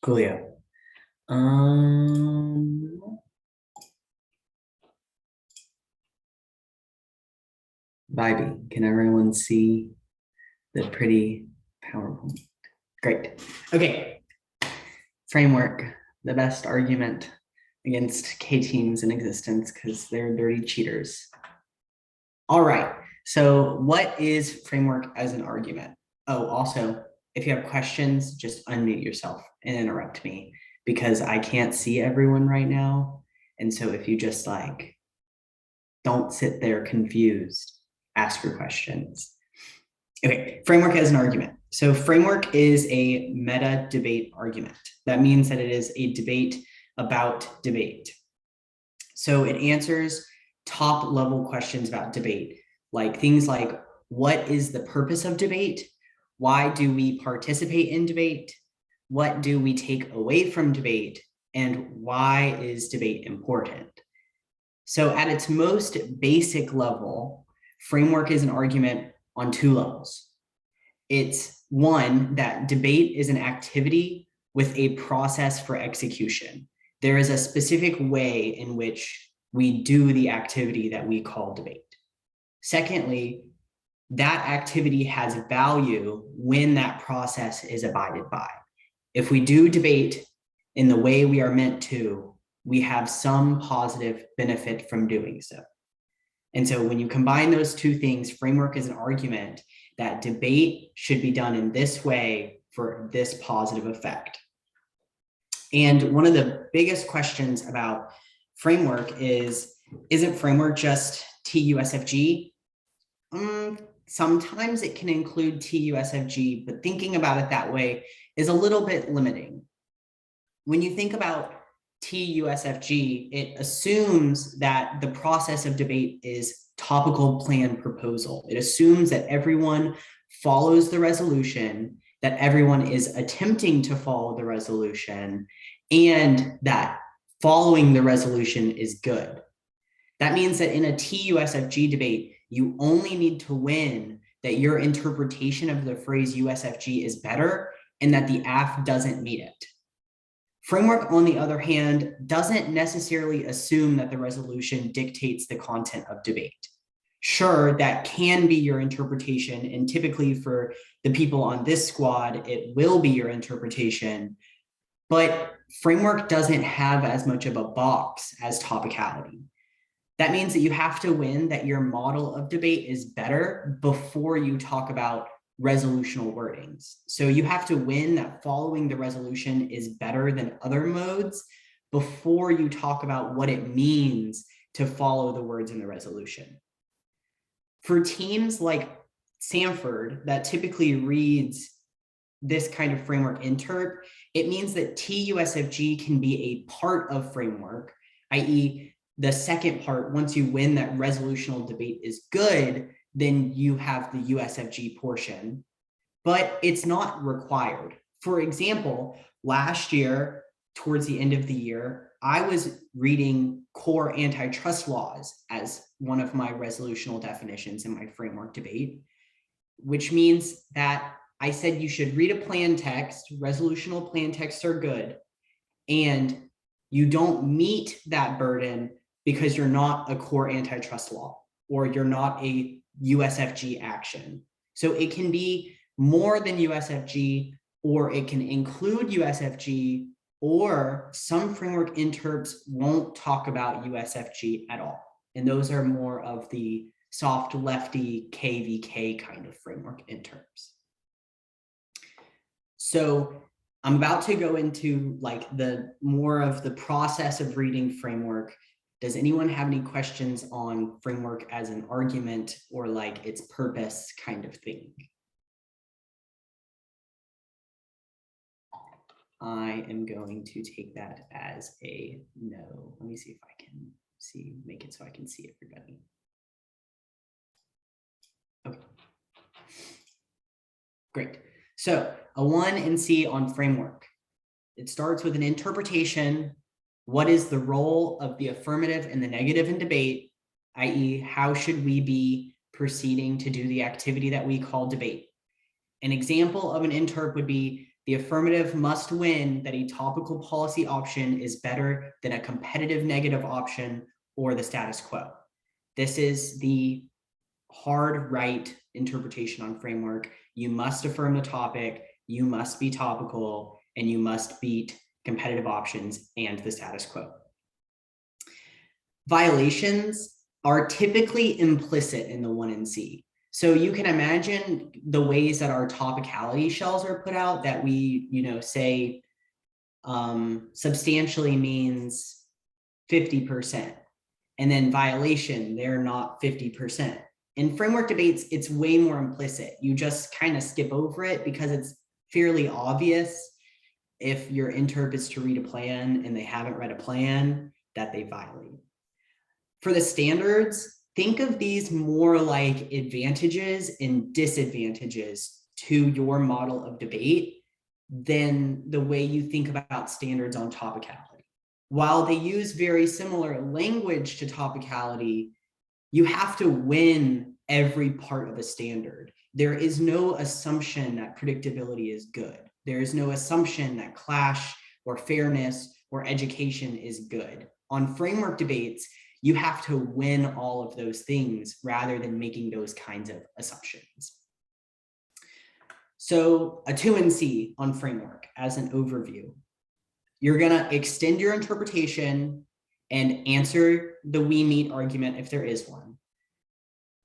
Coolio. Um, Vibey, can everyone see the pretty PowerPoint? Great. Okay. Framework, the best argument against K teams in existence because they're dirty cheaters. All right. So, what is framework as an argument? Oh, also, if you have questions, just unmute yourself and interrupt me because I can't see everyone right now. And so, if you just like don't sit there confused, ask your questions. Okay, framework as an argument. So framework is a meta debate argument. That means that it is a debate about debate. So it answers top level questions about debate, like things like what is the purpose of debate? Why do we participate in debate? What do we take away from debate? And why is debate important? So at its most basic level, framework is an argument on two levels. It's one, that debate is an activity with a process for execution. There is a specific way in which we do the activity that we call debate. Secondly, that activity has value when that process is abided by. If we do debate in the way we are meant to, we have some positive benefit from doing so. And so when you combine those two things, framework is an argument that debate should be done in this way for this positive effect. And one of the biggest questions about framework is, isn't framework just TUSFG? Sometimes it can include TUSFG, but thinking about it that way is a little bit limiting. When you think about TUSFG, it assumes that the process of debate is topical plan proposal. It assumes that everyone follows the resolution, that everyone is attempting to follow the resolution, and that following the resolution is good. That means that in a TUSFG debate, you only need to win that your interpretation of the phrase USFG is better and that the AF doesn't meet it. Framework, on the other hand, doesn't necessarily assume that the resolution dictates the content of debate. Sure, that can be your interpretation, and typically for the people on this squad, it will be your interpretation, but framework doesn't have as much of a box as topicality. That means that you have to win that your model of debate is better before you talk about resolutional wordings. So you have to win that following the resolution is better than other modes before you talk about what it means to follow the words in the resolution. For teams like Sanford that typically reads this kind of framework interp, it means that TUSFG can be a part of framework, i.e. the second part, once you win that resolutional debate is good, then you have the USFG portion, but it's not required. For example, last year, towards the end of the year, I was reading core antitrust laws as one of my resolutional definitions in my framework debate, which means that I said you should read a plan text, resolutional plan texts are good, and you don't meet that burden because you're not a core antitrust law or you're not a USFG action. So it can be more than USFG, or it can include USFG, or some framework interps won't talk about USFG at all. And those are more of the soft lefty KVK kind of framework interps. So I'm about to go into like the more of the process of reading framework. Does anyone have any questions on framework as an argument or like its purpose kind of thing? I am going to take that as a no. Let me see if I can make it so I can see everybody. Okay. Great. So a 1 and C on framework. It starts with an interpretation. What is the role of the affirmative and the negative in debate, i.e. how should we be proceeding to do the activity that we call debate? An example of an interp would be The affirmative must win that a topical policy option is better than a competitive negative option or the status quo. This is the hard right interpretation on framework. You must affirm the topic, you must be topical, and you must beat competitive options and the status quo. Violations are typically implicit in the 1 and C. So you can imagine the ways that our topicality shells are put out that we, say substantially means 50%. And then violation, they're not 50%. In framework debates, it's way more implicit. You just kind of skip over it because it's fairly obvious if your interp is to read a plan and they haven't read a plan that they violate. For the standards, think of these more like advantages and disadvantages to your model of debate than the way you think about standards on topicality. While they use very similar language to topicality, you have to win every part of a standard. There is no assumption that predictability is good. There is no assumption that clash or fairness or education is good. On framework debates, you have to win all of those things rather than making those kinds of assumptions. So a 2 and C on framework as an overview. You're gonna extend your interpretation and answer the we meet argument if there is one.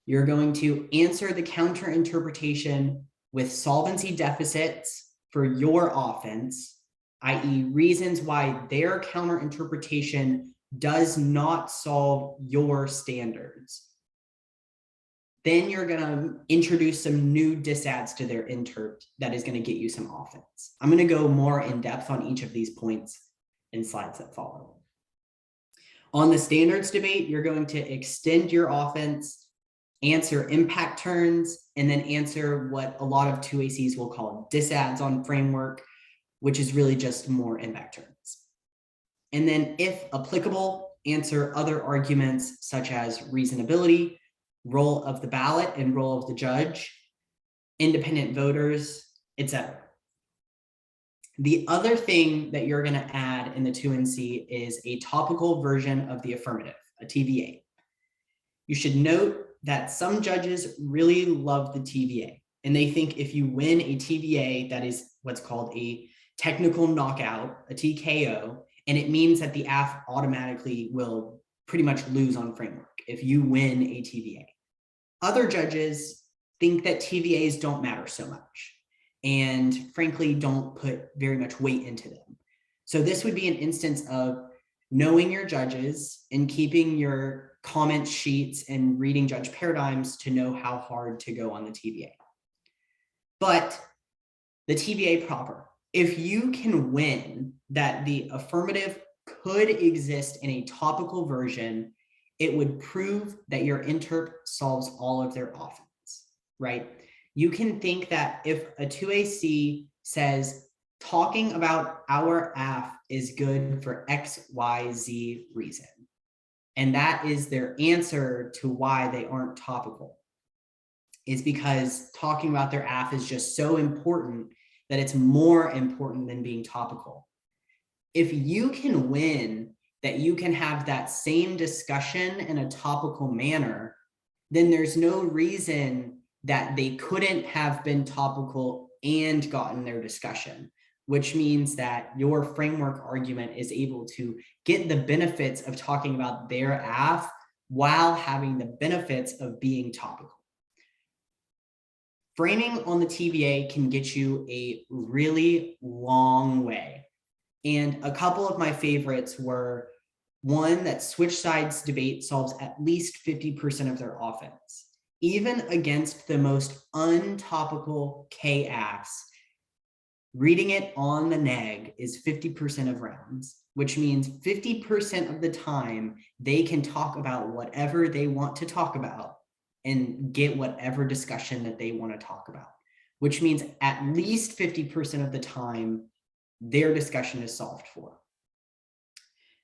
You're going to answer the counter interpretation with solvency deficits for your offense, i.e. reasons why their counter interpretation does not solve your standards. Then you're gonna introduce some new disads to their interp that is gonna get you some offense. I'm gonna go more in depth on each of these points in slides that follow. On the standards debate, you're going to extend your offense, answer impact turns, and then answer what a lot of 2ACs will call disads on framework, which is really just more impact turns. And then if applicable, answer other arguments such as reasonability, role of the ballot and role of the judge, independent voters, etc. The other thing that you're gonna add in the 2 and C is a topical version of the affirmative, a TVA. You should note that some judges really love the TVA, and they think if you win a TVA, that is what's called a technical knockout, a TKO, and it means that the AF automatically will pretty much lose on framework if you win a TVA. Other judges think that TVAs don't matter so much and frankly don't put very much weight into them. So this would be an instance of knowing your judges and keeping your comment sheets and reading judge paradigms to know how hard to go on the TVA. But the TVA proper, if you can win that the affirmative could exist in a topical version, it would prove that your interp solves all of their offense, right? You can think that if a 2AC says talking about our AF is good for X, Y, Z reason, and that is their answer to why they aren't topical, is because talking about their AF is just so important that it's more important than being topical. If you can win that you can have that same discussion in a topical manner, then there's no reason that they couldn't have been topical and gotten their discussion, which means that your framework argument is able to get the benefits of talking about their AF while having the benefits of being topical. Framing on the TVA can get you a really long way. And a couple of my favorites were one, that switch sides debate solves at least 50% of their offense. Even against the most untopical KAFs, reading it on the neg is 50% of rounds, which means 50% of the time they can talk about whatever they want to talk about and get whatever discussion that they want to talk about, which means at least 50% of the time their discussion is solved for.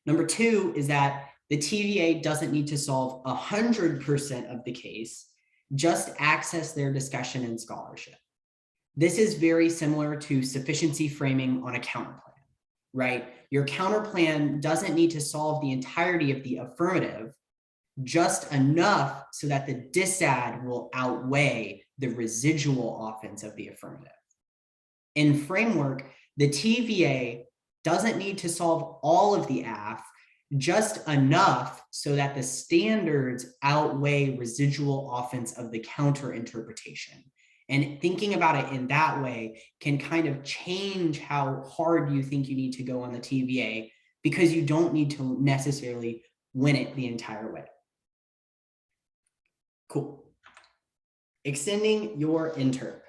Number two is that the TVA doesn't need to solve 100% of the case, just access their discussion and scholarship. This is very similar to sufficiency framing on a counterplan, right? Your counterplan doesn't need to solve the entirety of the affirmative, just enough so that the disad will outweigh the residual offense of the affirmative. In framework, the TVA doesn't need to solve all of the AF, just enough so that the standards outweigh residual offense of the counter interpretation. And thinking about it in that way can kind of change how hard you think you need to go on the TVA, because you don't need to necessarily win it the entire way. Cool. Extending your interp.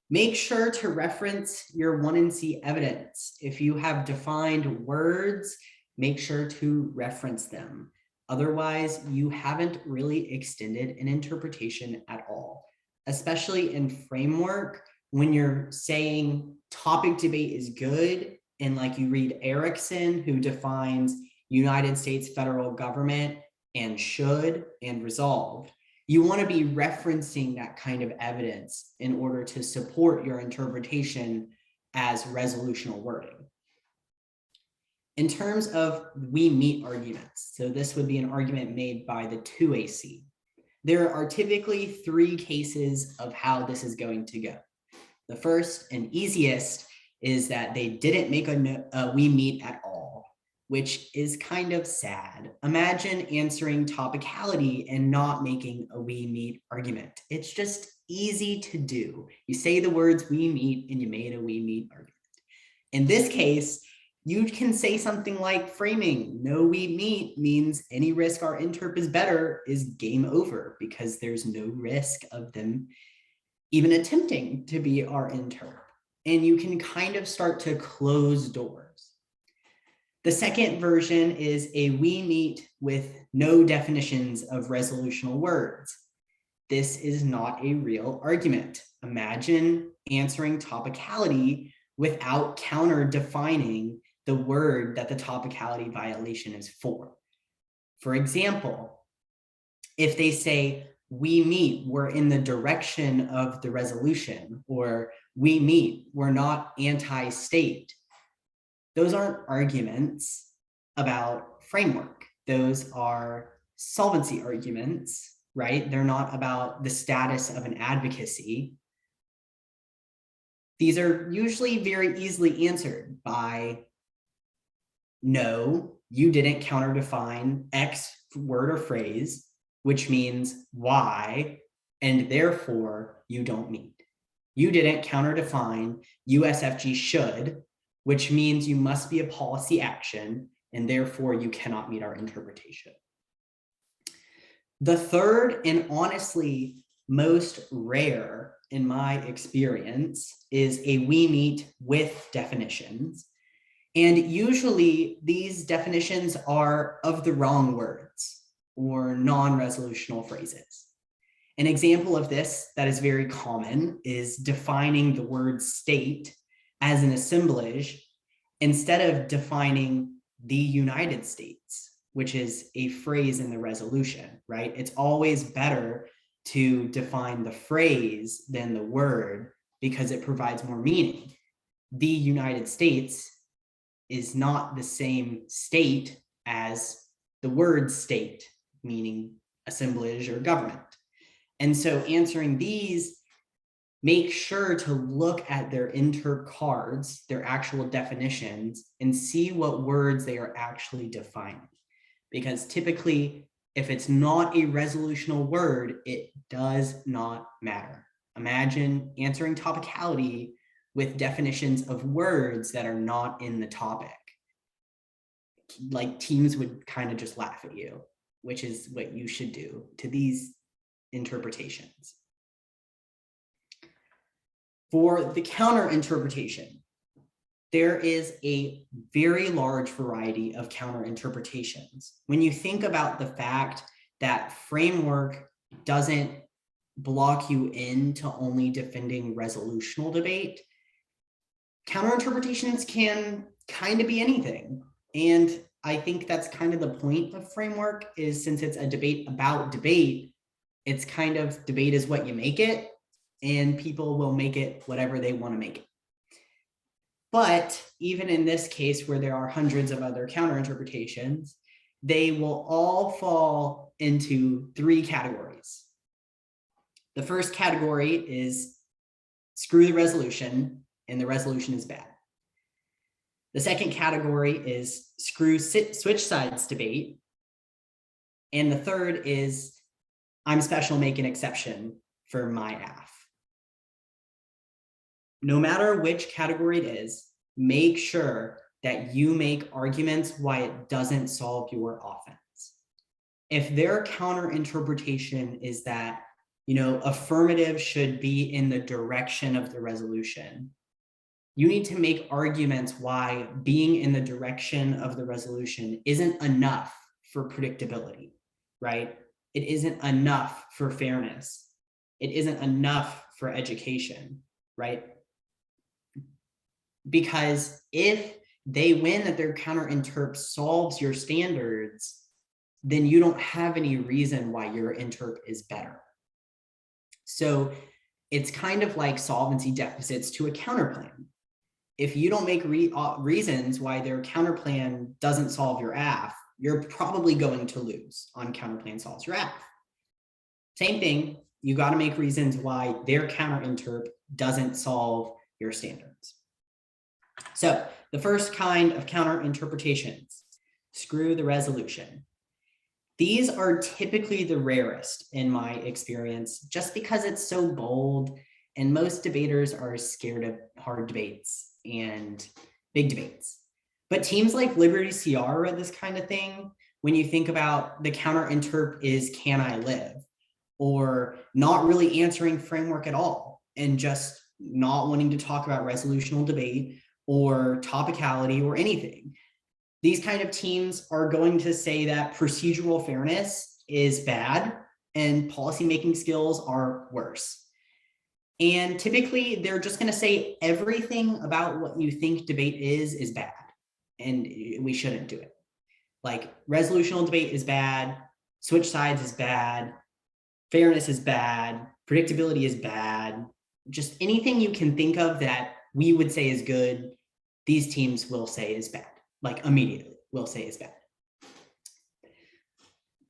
Make sure to reference your 1NC evidence. If you have defined words, make sure to reference them. Otherwise, you haven't really extended an interpretation at all, especially in framework when you're saying topic debate is good. And like you read Emerson, who defines United States federal government and should and resolved. You want to be referencing that kind of evidence in order to support your interpretation as resolutional wording. In terms of we meet arguments, so this would be an argument made by the 2AC. There are typically 3 cases of how this is going to go. The first and easiest is that they didn't make a we meet at all, which is kind of sad. Imagine answering topicality and not making a we meet argument. It's just easy to do. You say the words we meet and you made a we meet argument. In this case, you can say something like framing, no we meet means any risk our interp is better is game over, because there's no risk of them even attempting to be our interp. And you can kind of start to close doors. The second version is a we meet with no definitions of resolutional words. This is not a real argument. Imagine answering topicality without counter defining the word that the topicality violation is for. For example, if they say, we meet, we're in the direction of the resolution, or we meet, we're not anti-state. Those aren't arguments about framework. Those are solvency arguments, right? They're not about the status of an advocacy. These are usually very easily answered by no, you didn't counter define X word or phrase, which means Y, and therefore you don't meet. You didn't counter define USFG should, which means you must be a policy action, and therefore you cannot meet our interpretation. The third, and honestly most rare in my experience, is a we meet with definitions. And usually these definitions are of the wrong words or non-resolutional phrases. An example of this that is very common is defining the word state as an assemblage instead of defining the United States, which is a phrase in the resolution, right? It's always better to define the phrase than the word because it provides more meaning. The United States is not the same state as the word state, meaning assemblage or government. And so answering these, make sure to look at their interp cards, their actual definitions, and see what words they are actually defining. Because typically, if it's not a resolutional word, it does not matter. Imagine answering topicality with definitions of words that are not in the topic. Like teams would kind of just laugh at you, which is what you should do to these interpretations. For the counter interpretation, there is a very large variety of counter interpretations. When you think about the fact that framework doesn't block you into only defending resolutional debate, counter interpretations can kind of be anything. And I think that's kind of the point of framework, is since it's a debate about debate, it's kind of debate is what you make it. and people will make it whatever they want to make it. But even in this case, where there are hundreds of other counter interpretations, they will all fall into three categories. The first category is screw the resolution, and the resolution is bad. The second category is screw switch sides debate. And the third is I'm special, make an exception for my AF. No matter which category it is, make sure that you make arguments why it doesn't solve your offense. If their counter interpretation is that, affirmative should be in the direction of the resolution, you need to make arguments why being in the direction of the resolution isn't enough for predictability, right? It isn't enough for fairness. It isn't enough for education, right? Because if they win that their counter interp solves your standards, then you don't have any reason why your interp is better. So it's kind of like solvency deficits to a counterplan. If you don't make reasons why their counterplan doesn't solve your AF, you're probably going to lose on counterplan solves your AF. Same thing, you got to make reasons why their counter interp doesn't solve your standards. So the first kind of counter interpretations, screw the resolution. These are typically the rarest in my experience, just because it's so bold and most debaters are scared of hard debates and big debates. But teams like Liberty CR read this kind of thing when you think about the counter interp is can I live, or not really answering framework at all and just not wanting to talk about resolutional debate or topicality or anything. These kind of teams are going to say that procedural fairness is bad and policymaking skills are worse. And typically they're just going to say everything about what you think debate is bad, and we shouldn't do it. Like resolutional debate is bad, switch sides is bad, fairness is bad, predictability is bad. Just anything you can think of that we would say is good, these teams will say is bad. Like immediately will say is bad.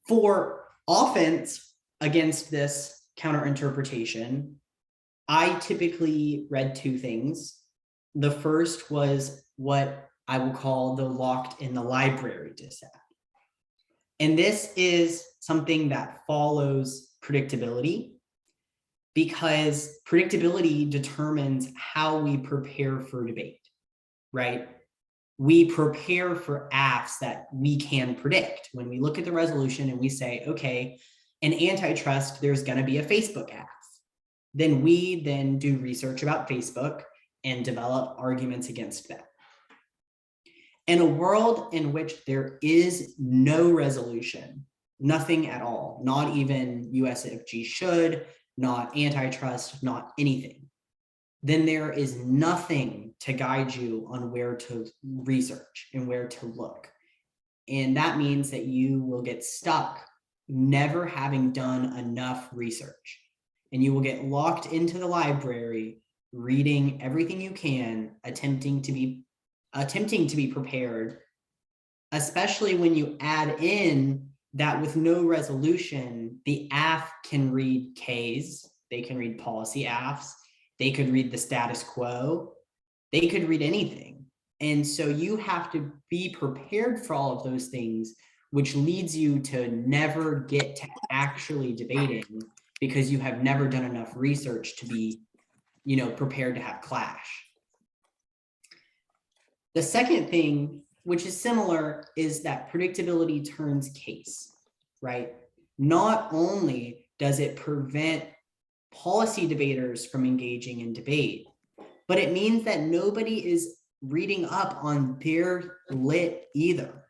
For offense against this counter interpretation, I typically read two things. The first was what I will call the locked in the library dissent. And this is something that follows predictability, because predictability determines how we prepare for debate, right? We prepare for AFs that we can predict. When we look at the resolution and we say, okay, in antitrust, there's going to be a Facebook AF. Then we do research about Facebook and develop arguments against that. In a world in which there is no resolution, nothing at all, not even USFG should, not antitrust, not anything, then there is nothing to guide you on where to research and where to look. And that means that you will get stuck never having done enough research. And you will get locked into the library, reading everything you can, attempting to be prepared, especially when you add in that with no resolution, the AF can read Ks, they can read policy AFs, they could read the status quo, they could read anything. And so you have to be prepared for all of those things, which leads you to never get to actually debating because you have never done enough research to be, prepared to have clash. The second thing, which is similar, is that predictability turns case, right? Not only does it prevent policy debaters from engaging in debate, but it means that nobody is reading up on their lit either.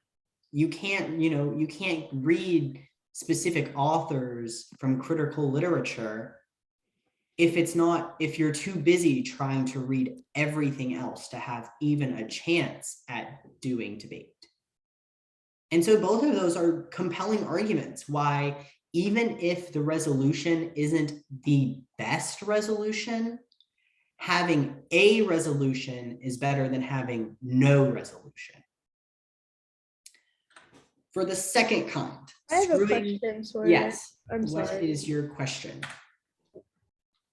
You can't read specific authors from critical literature if you're too busy trying to read everything else to have even a chance at doing debate. And so both of those are compelling arguments why even if the resolution isn't the best resolution, having a resolution is better than having no resolution. For the second kind, I have a question, Sawyer. Yes. I'm What sorry. is your question?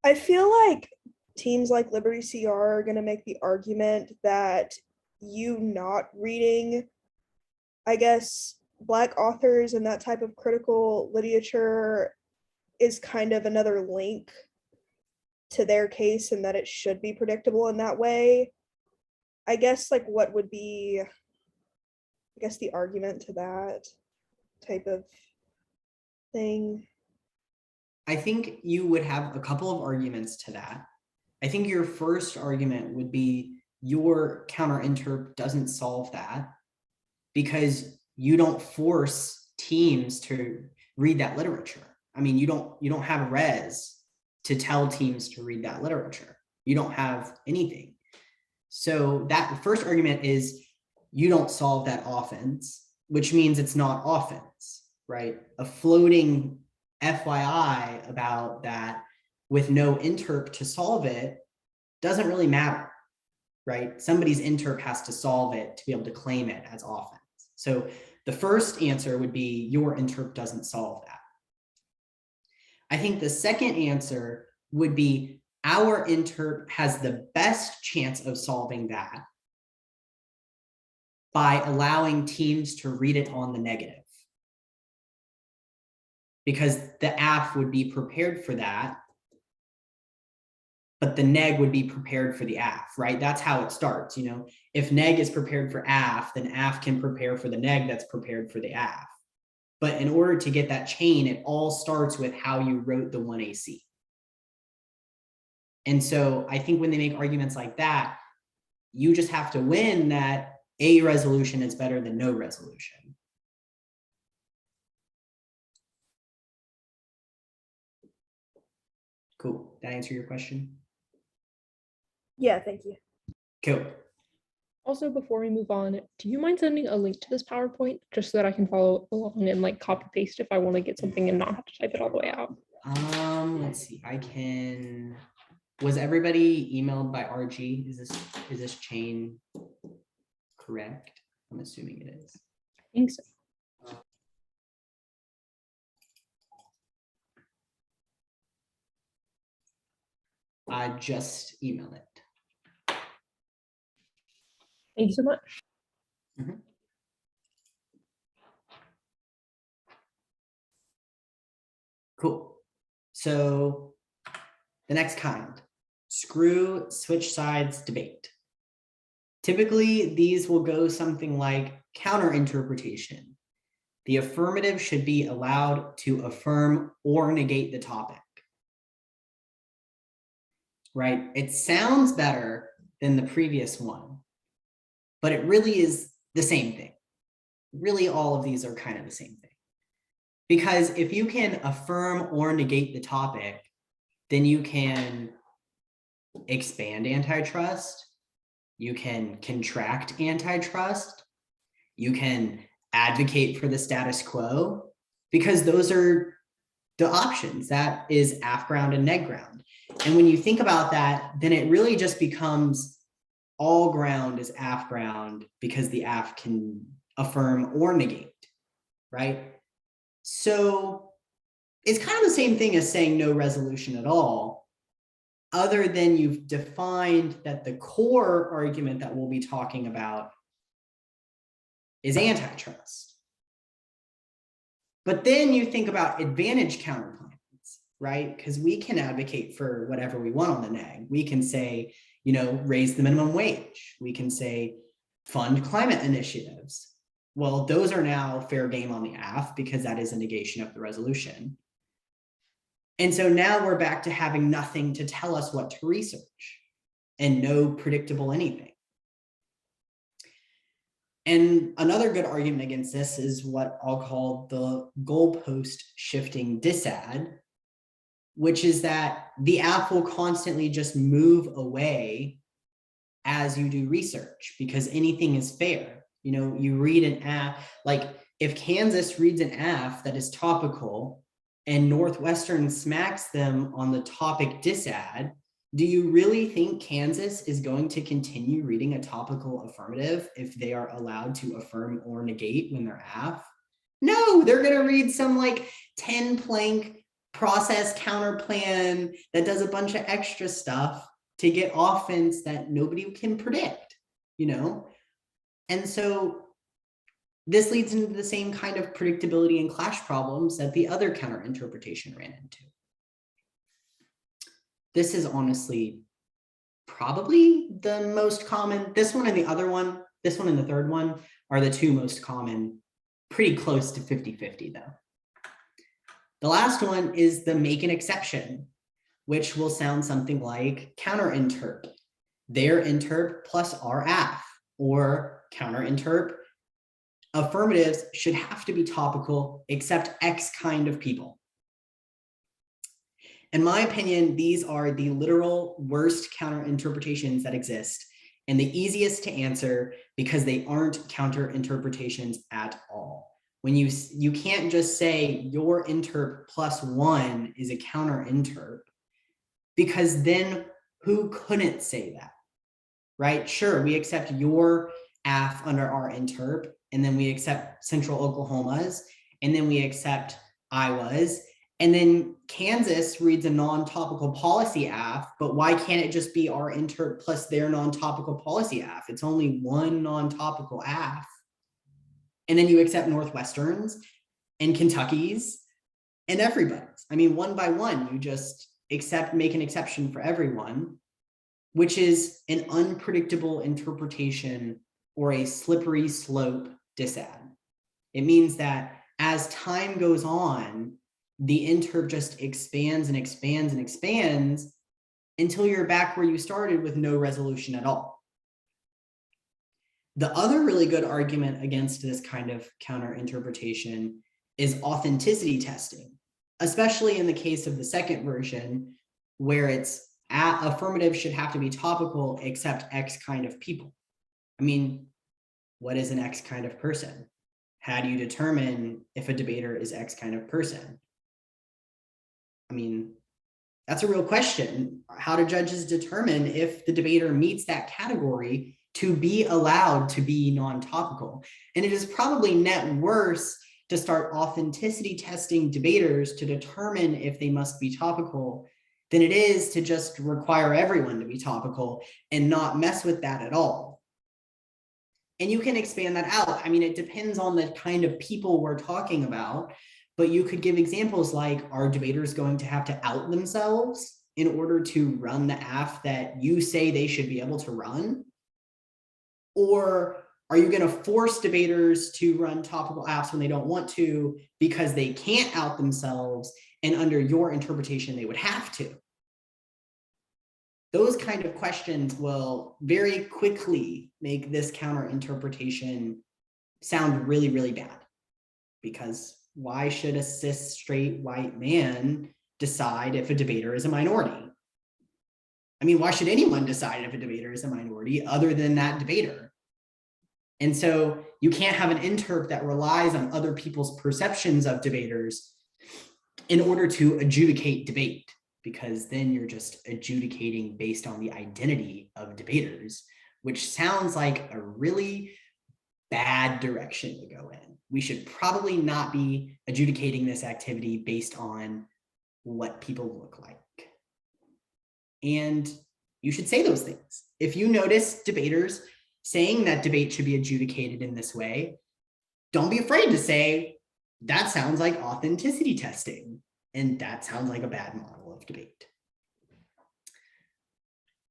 I feel like teams like Liberty CR are going to make the argument that you not reading, I guess, Black authors and that type of critical literature is kind of another link to their case, and that it should be predictable in that way. I guess, like, what would be, I guess, the argument to that type of thing? I think you would have a couple of arguments to that. I think your first argument would be your counter-interp doesn't solve that because you don't force teams to read that literature. I mean, you don't have a res to tell teams to read that literature. You don't have anything. So that first argument is you don't solve that offense, which means it's not offense, right? A floating FYI about that with no interp to solve it doesn't really matter, right? Somebody's interp has to solve it to be able to claim it as offense. So the first answer would be your interp doesn't solve that. I think the second answer would be our interp has the best chance of solving that by allowing teams to read it on the negative. Because the AF would be prepared for that, but the neg would be prepared for the AF, right? That's how it starts. You know, if neg is prepared for AF, then AF can prepare for the neg that's prepared for the AF. But in order to get that chain, it all starts with how you wrote the 1AC. And so I think when they make arguments like that, you just have to win that a resolution is better than no resolution. Cool. That answer your question? Yeah, thank you. Cool. Also, before we move on, do you mind sending a link to this PowerPoint just so that I can follow along and like copy paste if I want to get something and not have to type it all the way out? Let's see. I can. Was everybody emailed by RG? Is this chain correct? I'm assuming it is. I think so. I just emailed it. Thank you so much. Mm-hmm. Cool. So the next kind, screw switch sides debate. Typically, these will go something like counter interpretation. The affirmative should be allowed to affirm or negate the topic. Right? It sounds better than the previous one, but it really is the same thing. Really, all of these are kind of the same thing. Because if you can affirm or negate the topic, then you can expand antitrust, you can contract antitrust, you can advocate for the status quo, because those are the options. That is AF ground and neg ground. And when you think about that, then it really just becomes all ground is AF ground because the AF can affirm or negate, right? So it's kind of the same thing as saying no resolution at all, other than you've defined that the core argument that we'll be talking about is antitrust. But then you think about advantage counterclaims, right? Because we can advocate for whatever we want on the neg. We can say, you know, raise the minimum wage. We can say fund climate initiatives. Well, those are now fair game on the AF because that is a negation of the resolution. And so now we're back to having nothing to tell us what to research and no predictable anything. And another good argument against this is what I'll call the goalpost shifting disad, which is that the AF will constantly just move away as you do research because anything is fair. You know, you read an AF, like if Kansas reads an AF that is topical and Northwestern smacks them on the topic disad, do you really think Kansas is going to continue reading a topical affirmative if they are allowed to affirm or negate when they're AF? No, they're going to read some like 10 plank process counter plan that does a bunch of extra stuff to get offense that nobody can predict, you know? And so this leads into the same kind of predictability and clash problems that the other counter interpretation ran into. This is honestly probably the most common. This one and the other one, this one and the third one are the two most common, pretty close to 50-50 though. The last one is the make an exception, which will sound something like counter interp, their interp plus our AF, or counter interp, affirmatives should have to be topical except X kind of people. In my opinion, these are the literal worst counter interpretations that exist and the easiest to answer because they aren't counter interpretations at all. When you can't just say your interp plus one is a counter interp, because then who couldn't say that, right? Sure, we accept your AF under our interp, and then we accept Central Oklahoma's, and then we accept Iowa's, and then Kansas reads a non-topical policy AF, but why can't it just be our interp plus their non-topical policy AF? It's only one non-topical AF. And then you accept Northwestern's and Kentucky's and everybody's. I mean, one by one, you just make an exception for everyone, which is an unpredictable interpretation or a slippery slope disad. It means that as time goes on, the interp just expands and expands and expands until you're back where you started with no resolution at all. The other really good argument against this kind of counter interpretation is authenticity testing, especially in the case of the second version, where it's affirmative should have to be topical except X kind of people. I mean, what is an X kind of person? How do you determine if a debater is X kind of person? I mean, that's a real question. How do judges determine if the debater meets that category to be allowed to be non-topical? And it is probably net worse to start authenticity testing debaters to determine if they must be topical than it is to just require everyone to be topical and not mess with that at all. And you can expand that out. I mean, it depends on the kind of people we're talking about, but you could give examples like, are debaters going to have to out themselves in order to run the AF that you say they should be able to run? Or are you going to force debaters to run topical AFs when they don't want to because they can't out themselves, and under your interpretation, they would have to? Those kind of questions will very quickly make this counter interpretation sound really, really bad. Because why should a cis straight white man decide if a debater is a minority? I mean, why should anyone decide if a debater is a minority other than that debater? And so you can't have an interp that relies on other people's perceptions of debaters in order to adjudicate debate, because then you're just adjudicating based on the identity of debaters, which sounds like a really bad direction to go in. We should probably not be adjudicating this activity based on what people look like. And you should say those things. If you notice debaters saying that debate should be adjudicated in this way, don't be afraid to say, that sounds like authenticity testing, and that sounds like a bad model of debate.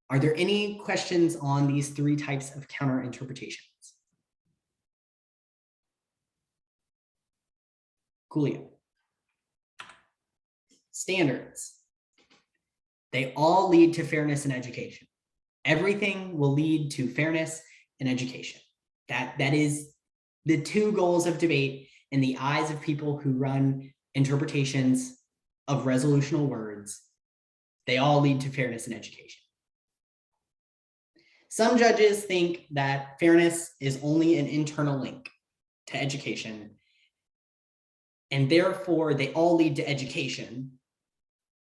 Are there any questions on these three types of counter interpretations? Coolio. Standards. They all lead to fairness in education. Everything will lead to fairness in education. That is the two goals of debate in the eyes of people who run interpretations of resolutional words. They all lead to fairness in education. Some judges think that fairness is only an internal link to education, and therefore they all lead to education.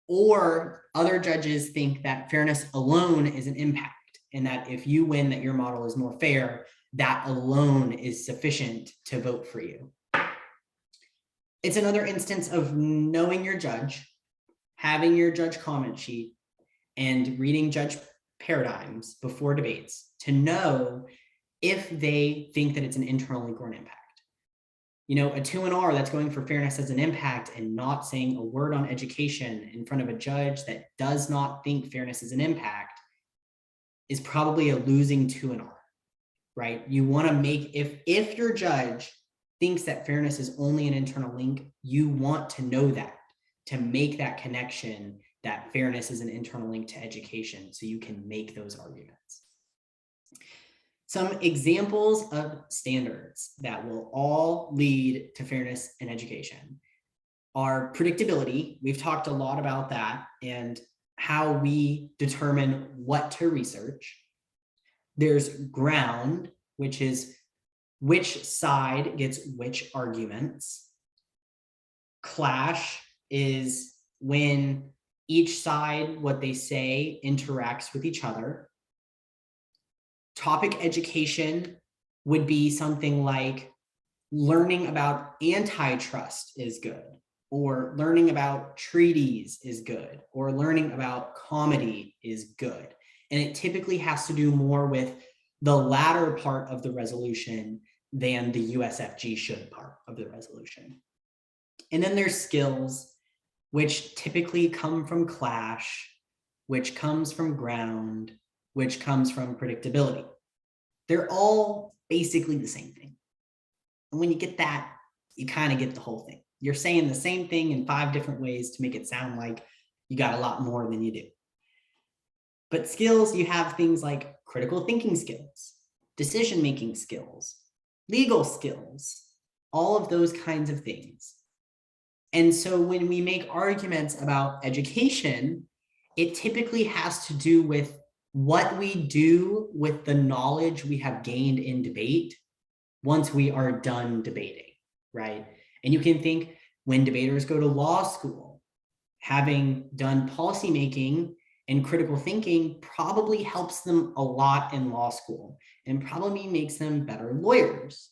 Or other judges think that fairness alone is an impact, and that if you win, that your model is more fair, that alone is sufficient to vote for you. It's another instance of knowing your judge, having your judge comment sheet, and reading judge paradigms before debates to know if they think that it's an internal link or an impact. You know, a 2-R that's going for fairness as an impact and not saying a word on education in front of a judge that does not think fairness is an impact is probably a losing 2-R, right? You want to make, if your judge thinks that fairness is only an internal link, you want to know that, to make that connection that fairness is an internal link to education, so you can make those arguments. Some examples of standards that will all lead to fairness in education are predictability. We've talked a lot about that and how we determine what to research. There's ground, which is which side gets which arguments. Clash is when each side, what they say, interacts with each other. Topic education would be something like learning about antitrust is good, or learning about treaties is good, or learning about comedy is good. And it typically has to do more with the latter part of the resolution than the USFG should part of the resolution. And then there's skills, which typically come from clash, which comes from ground, which comes from predictability. They're all basically the same thing. And when you get that, you kind of get the whole thing. You're saying the same thing in 5 different ways to make it sound like you got a lot more than you do. But skills, you have things like critical thinking skills, decision-making skills, legal skills, all of those kinds of things. And so when we make arguments about education, it typically has to do with what we do with the knowledge we have gained in debate once we are done debating, right? And you can think when debaters go to law school, having done policymaking and critical thinking probably helps them a lot in law school and probably makes them better lawyers.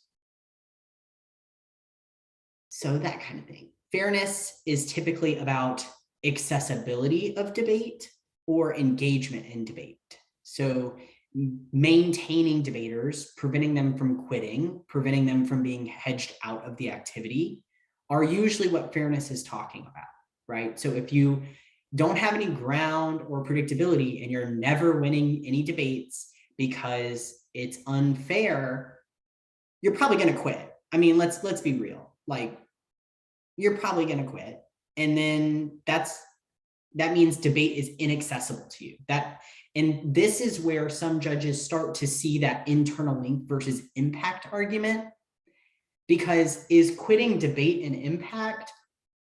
So that kind of thing. Fairness is typically about accessibility of debate or engagement in debate. So maintaining debaters, preventing them from quitting, preventing them from being hedged out of the activity are usually what fairness is talking about, right? So if you don't have any ground or predictability and you're never winning any debates because it's unfair, you're probably going to quit. I mean, let's be real. Like, you're probably going to quit. And then that means debate is inaccessible to you. And this is where some judges start to see that internal link versus impact argument, because is quitting debate an impact,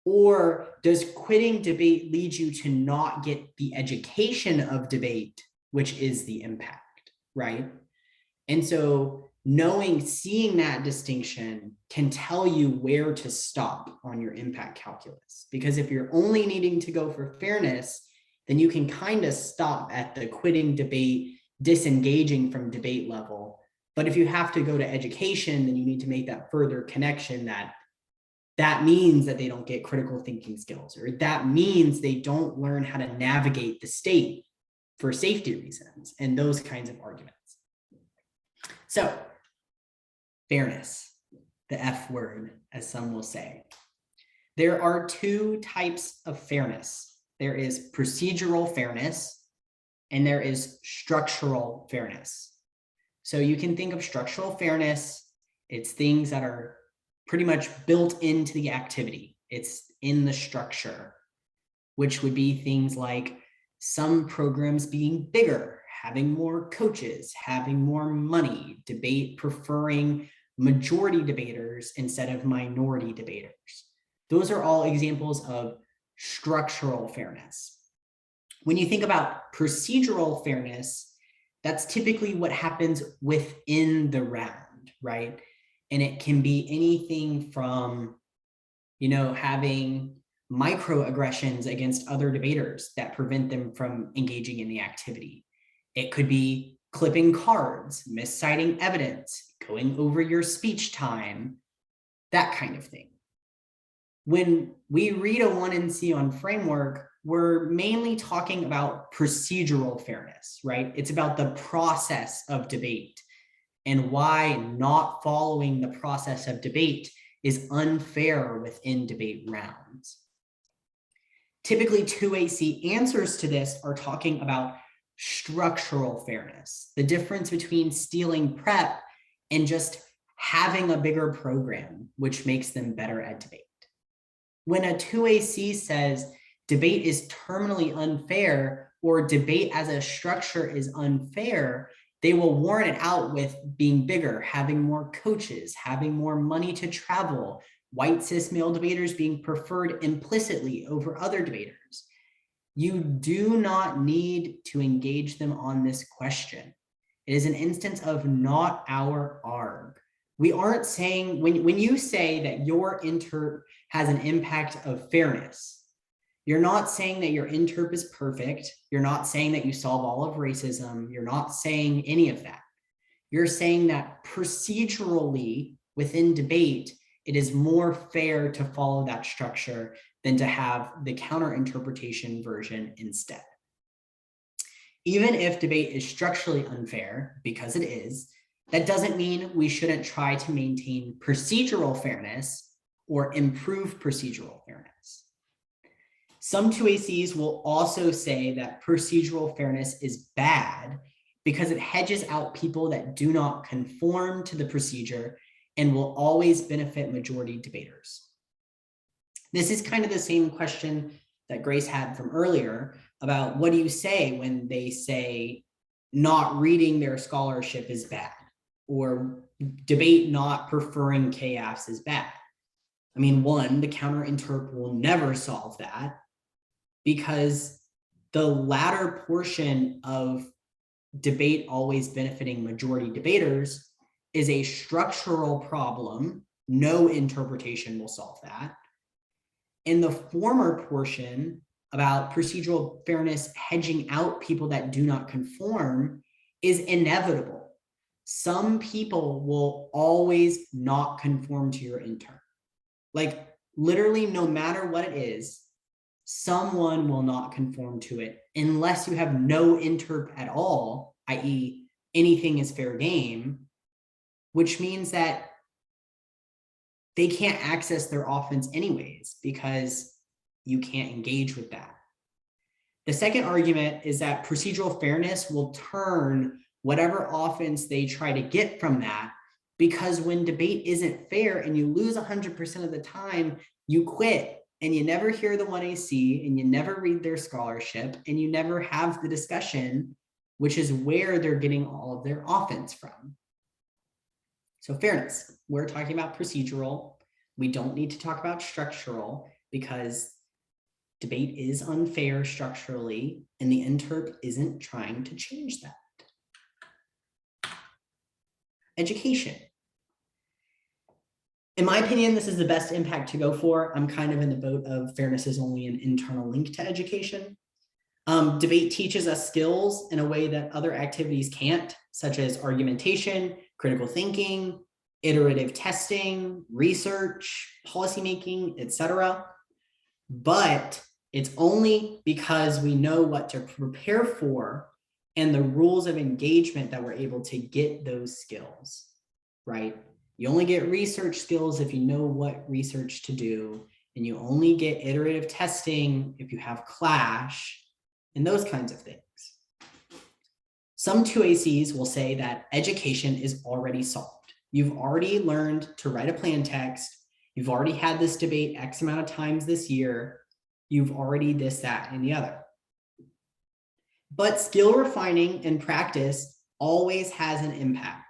or does quitting debate lead you to not get the education of debate, which is the impact, right? And so seeing that distinction can tell you where to stop on your impact calculus. Because if you're only needing to go for fairness, then you can kind of stop at the quitting debate, disengaging from debate level. But if you have to go to education, then you need to make that further connection that means that they don't get critical thinking skills, or that means they don't learn how to navigate the state for safety reasons, and those kinds of arguments. So, fairness, the F word, as some will say. There are 2 types of fairness. There is procedural fairness, and there is structural fairness. So you can think of structural fairness, it's things that are pretty much built into the activity. It's in the structure, which would be things like some programs being bigger, having more coaches, having more money, debate preferring majority debaters instead of minority debaters. Those are all examples of structural fairness. When you think about procedural fairness, that's typically what happens within the round, right? And it can be anything from having microaggressions against other debaters that prevent them from engaging in the activity. It could be clipping cards, misciting evidence, going over your speech time, that kind of thing. When we read a 1NC on framework, we're mainly talking about procedural fairness, right? It's about the process of debate and why not following the process of debate is unfair within debate rounds. Typically, 2AC answers to this are talking about structural fairness, the difference between stealing prep and just having a bigger program, which makes them better at debate. When a 2AC says debate is terminally unfair or debate as a structure is unfair, they will warrant it out with being bigger, having more coaches, having more money to travel, white cis male debaters being preferred implicitly over other debaters. You do not need to engage them on this question. It is an instance of not our arg. We aren't saying, when you say that your interp has an impact of fairness, you're not saying that your interp is perfect. You're not saying that you solve all of racism. You're not saying any of that. You're saying that procedurally within debate, it is more fair to follow that structure than to have the counter interpretation version instead. Even if debate is structurally unfair, because it is, that doesn't mean we shouldn't try to maintain procedural fairness or improve procedural fairness. Some 2ACs will also say that procedural fairness is bad because it hedges out people that do not conform to the procedure and will always benefit majority debaters. This is kind of the same question that Grace had from earlier about what do you say when they say not reading their scholarship is bad or debate not preferring KAFs is bad. I mean, one, the counter interp will never solve that because the latter portion of debate always benefiting majority debaters is a structural problem. No interpretation will solve that. And the former portion about procedural fairness hedging out people that do not conform is inevitable. Some people will always not conform to your interp. Like literally no matter what it is, someone will not conform to it unless you have no interp at all, i.e. anything is fair game, which means that they can't access their offense anyways because you can't engage with that. The second argument is that procedural fairness will turn whatever offense they try to get from that, because when debate isn't fair and you lose 100% of the time, you quit and you never hear the 1AC and you never read their scholarship and you never have the discussion, which is where they're getting all of their offense from. So fairness, we're talking about procedural. We don't need to talk about structural because debate is unfair structurally and the interp isn't trying to change that. Education. In my opinion, this is the best impact to go for. I'm kind of in the boat of fairness is only an internal link to education. Debate teaches us skills in a way that other activities can't, such as argumentation, critical thinking, iterative testing, research, policymaking, etc. But it's only because we know what to prepare for and the rules of engagement that we're able to get those skills, right? You only get research skills if you know what research to do, and you only get iterative testing if you have clash and those kinds of things. Some 2ACs will say that education is already solved. You've already learned to write a plan text. You've already had this debate X amount of times this year. You've already this, that, and the other. But skill refining and practice always has an impact.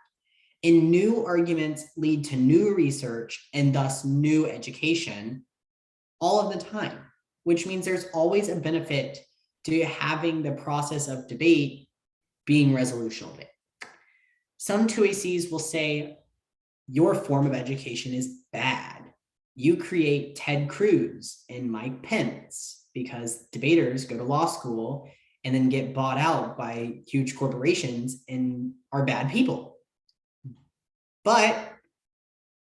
And new arguments lead to new research and thus new education all of the time, which means there's always a benefit to having the process of debate being resolutional. Some 2ACs will say your form of education is bad you create Ted Cruz and Mike Pence because debaters go to law school and then get bought out by huge corporations and are bad people. But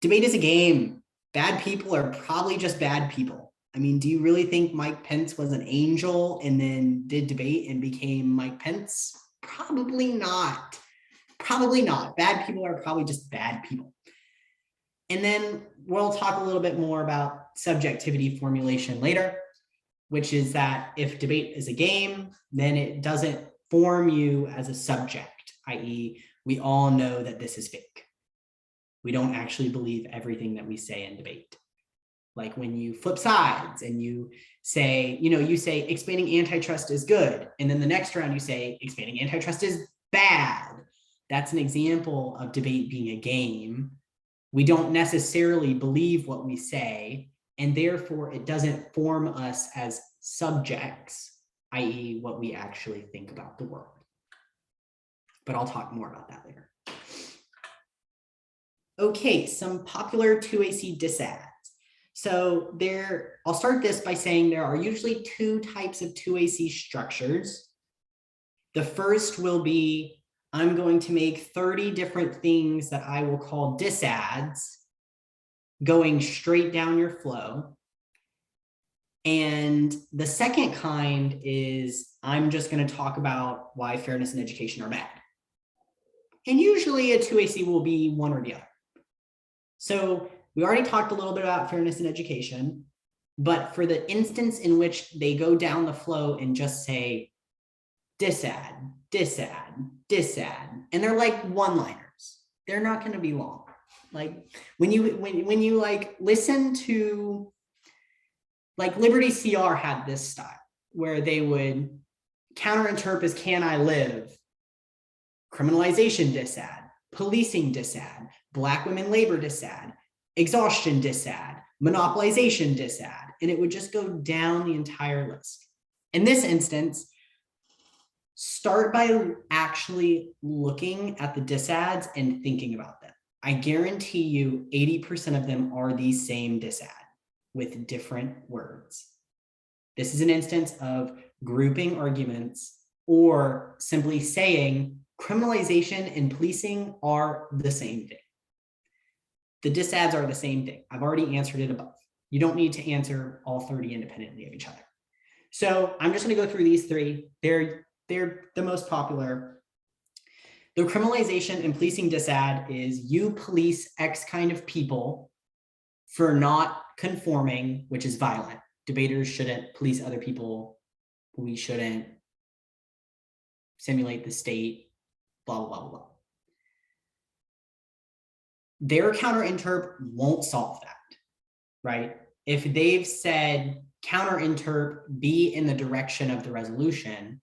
debate is a game. Bad people are probably just bad people. I mean, do you really think Mike Pence was an angel and then did debate and became Mike Pence? Probably not. Probably not. Bad people are probably just bad people. And then we'll talk a little bit more about subjectivity formulation later, which is that if debate is a game, then it doesn't form you as a subject, i.e., we all know that this is fake. We don't actually believe everything that we say in debate. Like when you flip sides and you say, you say expanding antitrust is good. And then the next round you say expanding antitrust is bad. That's an example of debate being a game. We don't necessarily believe what we say, and therefore it doesn't form us as subjects, i.e., what we actually think about the world. But I'll talk more about that later. Okay, some popular 2AC disads. So I'll start this by saying there are usually two types of 2AC structures. The first will be, I'm going to make 30 different things that I will call disads going straight down your flow. And the second kind is, I'm just going to talk about why fairness and education are bad. And usually a 2AC will be one or the other. So we already talked a little bit about fairness and education, but for the instance in which they go down the flow and just say disad, disad, disad, and they're like one-liners. They're not going to be long. Like when you like listen to, like Liberty CR had this style where they would counter-interp as can I live, criminalization disad, policing disad, Black women labor disad, exhaustion disad, monopolization disad, and it would just go down the entire list. In this instance, start by actually looking at the disads and thinking about them. I guarantee you 80% of them are the same disad with different words. This is an instance of grouping arguments or simply saying criminalization and policing are the same thing. The disads are the same thing. I've already answered it above. You don't need to answer all 30 independently of each other. So I'm just going to go through these three. They're the most popular. The criminalization and policing disad is you police X kind of people for not conforming, which is violent. Debaters shouldn't police other people. We shouldn't simulate the state, blah, blah, blah, blah. Their counter-interp won't solve that, right? If they've said counter-interp be in the direction of the resolution,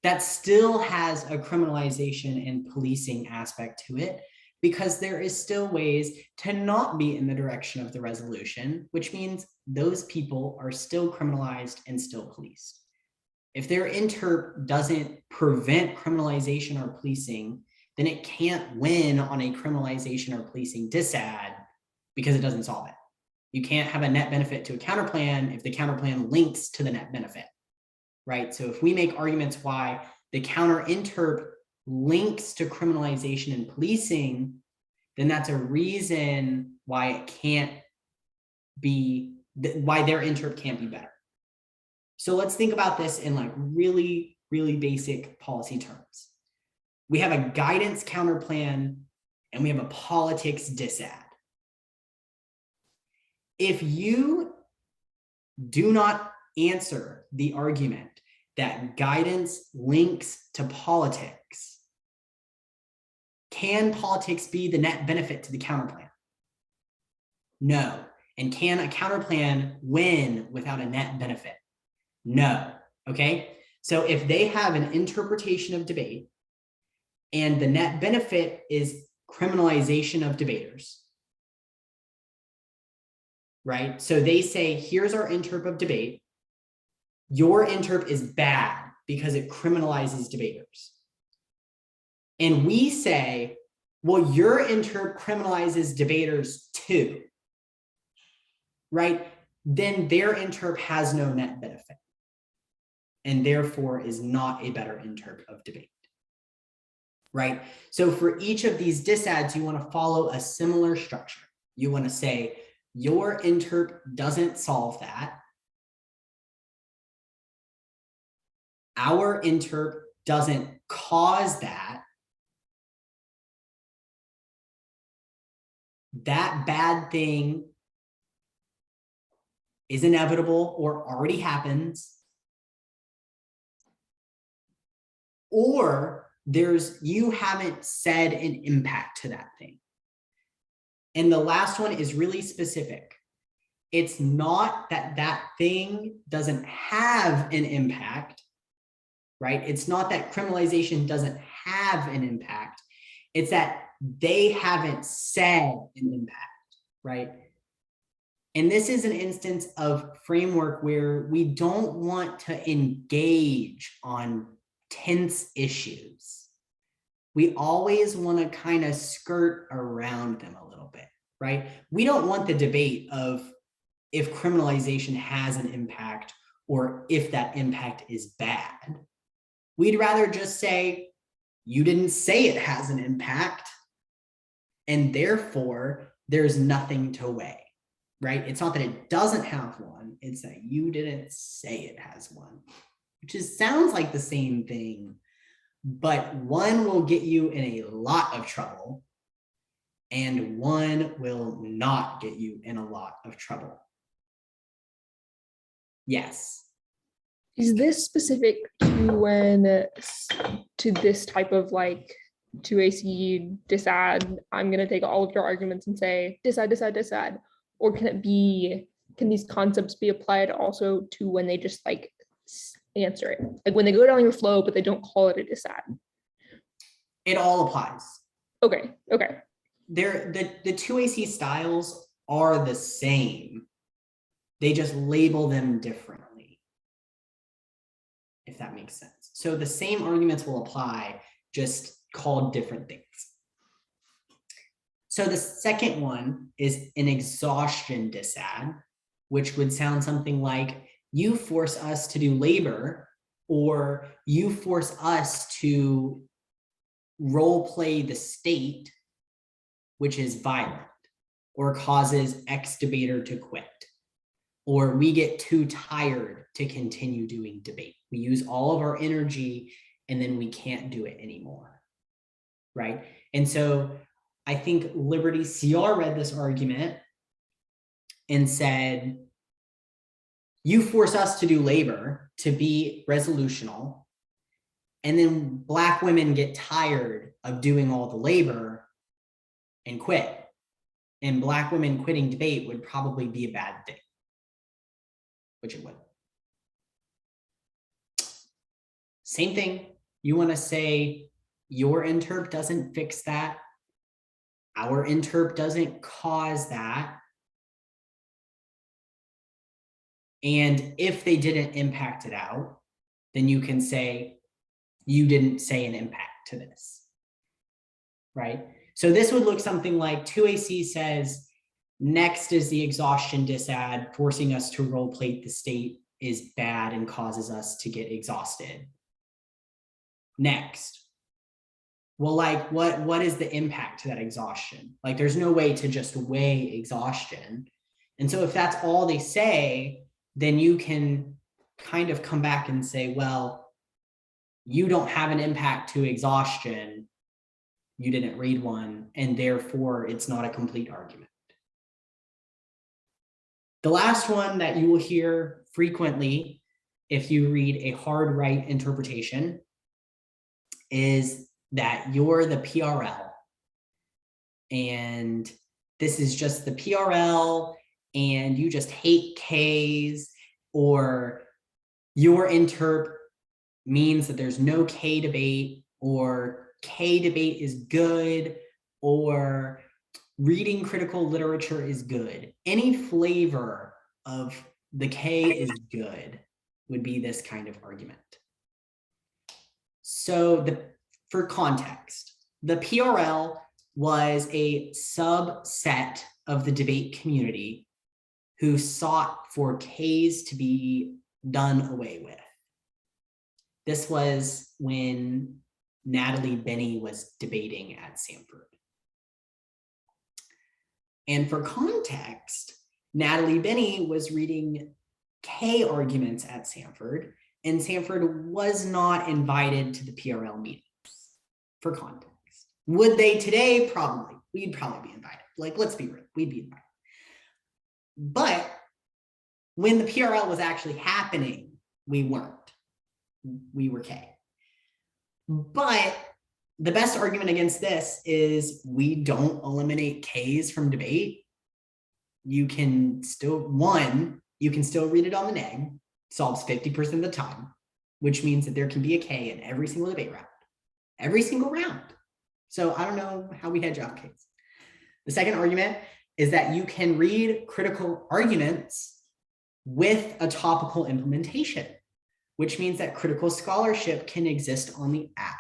that still has a criminalization and policing aspect to it because there is still ways to not be in the direction of the resolution, which means those people are still criminalized and still policed. If their interp doesn't prevent criminalization or policing, then it can't win on a criminalization or policing disad because it doesn't solve it. You can't have a net benefit to a counterplan if the counterplan links to the net benefit, right? So if we make arguments why the counter-interp links to criminalization and policing, then that's a reason why it can't be, why their interp can't be better. So let's think about this in like really, really basic policy terms. We have a guidance counterplan and we have a politics disad. If you do not answer the argument that guidance links to politics, can politics be the net benefit to the counterplan? No. And can a counterplan win without a net benefit? No. Okay. So if they have an interpretation of debate and the net benefit is criminalization of debaters, right? So they say, here's our interp of debate. Your interp is bad because it criminalizes debaters. And we say, well, your interp criminalizes debaters too. right, then their interp has no net benefit and therefore is not a better interp of debate, right? So for each of these disads, you want to follow a similar structure. You want to say your interp doesn't solve that. Our interp doesn't cause that. That bad thing is inevitable or already happens. Or you haven't said an impact to that thing. And the last one is really specific. It's not that that thing doesn't have an impact, right? It's not that criminalization doesn't have an impact. It's that they haven't said an impact, right? And this is an instance of framework where we don't want to engage on tense issues. We always want to kind of skirt around them a little bit, right? We don't want the debate of if criminalization has an impact or if that impact is bad. We'd rather just say, you didn't say it has an impact, and therefore there's nothing to weigh, right? It's not that it doesn't have one, it's that you didn't say it has one, which sounds like the same thing, but one will get you in a lot of trouble and one will not get you in a lot of trouble. Yes. Is this specific to this type of like 2AC disad? I'm gonna take all of your arguments and say disad, disad, disad, or can these concepts be applied also to when they just like answer it, like when they go down your flow but they don't call it a disad? It all applies. Okay. The 2AC styles are the same. They just label them differently, if that makes sense. So the same arguments will apply, just called different things. So the second one is an exhaustion disad, which would sound something like, you force us to do labor, or you force us to role play the state, which is violent, or causes X debater to quit, or we get too tired to continue doing debate. We use all of our energy and then we can't do it anymore, right? And so I think Liberty CR read this argument and said, you force us to do labor to be resolutional, and then Black women get tired of doing all the labor and quit. And Black women quitting debate would probably be a bad thing, which it would. Same thing. You want to say your interp doesn't fix that. Our interp doesn't cause that. And if they didn't impact it out, then you can say, you didn't say an impact to this, right? So this would look something like 2AC says, next is the exhaustion disad, forcing us to role play the state is bad and causes us to get exhausted. Next. Well, like what is the impact to that exhaustion? Like there's no way to just weigh exhaustion. And so if that's all they say, then you can kind of come back and say, well, you don't have an impact to exhaustion. You didn't read one, and therefore it's not a complete argument. The last one that you will hear frequently if you read a hard right interpretation is that you're the PRL. And this is just the PRL and you just hate Ks, or your interp means that there's no K debate, or K debate is good, or reading critical literature is good. Any flavor of the K is good would be this kind of argument. So for context, the PRL was a subset of the debate community who sought for K's to be done away with. This was when Natalie Benny was debating at Samford. And for context, Natalie Benny was reading K arguments at Samford, and Samford was not invited to the PRL meetings. For context, would they today? Probably. We'd probably be invited. Like, let's be real, we'd be invited. But when the PRL was actually happening, we weren't. We were K. But the best argument against this is we don't eliminate Ks from debate. You can still read it on the neg, solves 50% of the time, which means that there can be a K in every single debate round. Every single round. So I don't know how we hedge out Ks. The second argument is that you can read critical arguments with a topical implementation, which means that critical scholarship can exist on the AF.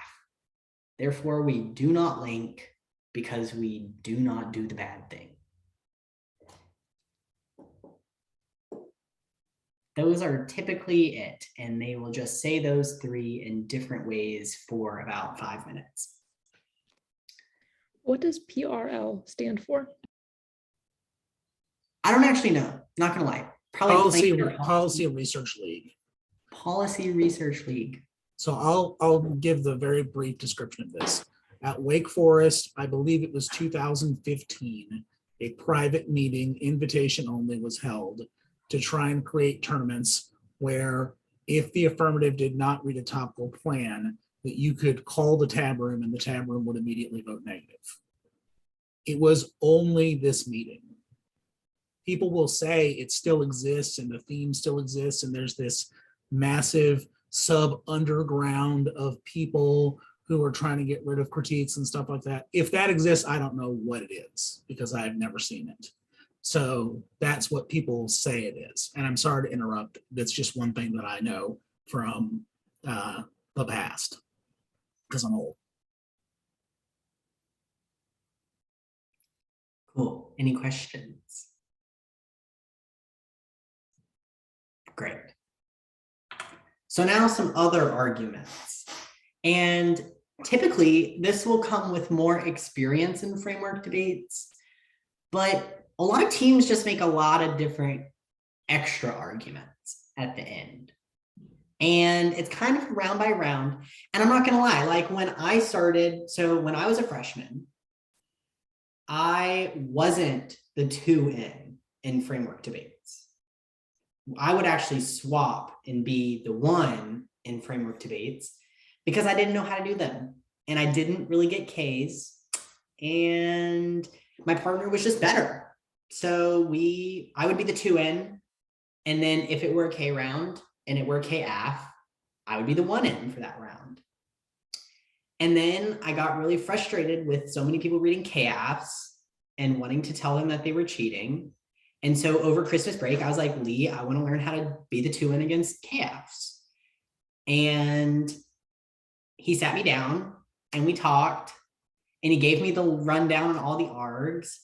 Therefore, we do not link because we do not do the bad thing. Those are typically it, and they will just say those three in different ways for about 5 minutes. What does PRL stand for? I don't actually know, not gonna lie. Probably Policy Research League. Policy Research League. So I'll give the very brief description of this. At Wake Forest, I believe it was 2015, a private meeting, invitation only, was held to try and create tournaments where if the affirmative did not read a topical plan, that you could call the tab room and the tab room would immediately vote negative. It was only this meeting. People will say it still exists and the theme still exists, and there's this massive sub-underground of people who are trying to get rid of critiques and stuff like that. If that exists, I don't know what it is because I've never seen it. So that's what people say it is. And I'm sorry to interrupt. That's just one thing that I know from the past because I'm old. Cool. Any questions? Great. So now some other arguments. And typically this will come with more experience in framework debates, but a lot of teams just make a lot of different extra arguments at the end. And it's kind of round by round. And I'm not gonna lie, like when I started, so when I was a freshman, I wasn't the 2N in framework debates. I would actually swap and be the 1 in framework debates because I didn't know how to do them. And I didn't really get Ks. And my partner was just better. So I would be the 2N. And then if it were a K round and it were KF, I would be the 1N for that round. And then I got really frustrated with so many people reading KFs and wanting to tell them that they were cheating. And so over Christmas break, I was like, Lee, I want to learn how to be the 2N against KFs. And he sat me down and we talked and he gave me the rundown on all the args.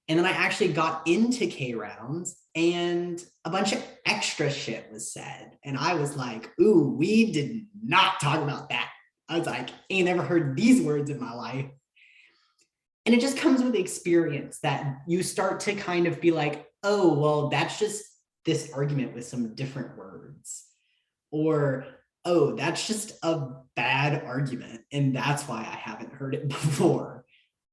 And then I actually got into K rounds and a bunch of extra shit was said. And I was like, ooh, we did not talk about that. I was like, ain't never heard these words in my life. And it just comes with experience that you start to kind of be like, oh, well, that's just this argument with some different words. Or, oh, that's just a bad argument. And that's why I haven't heard it before.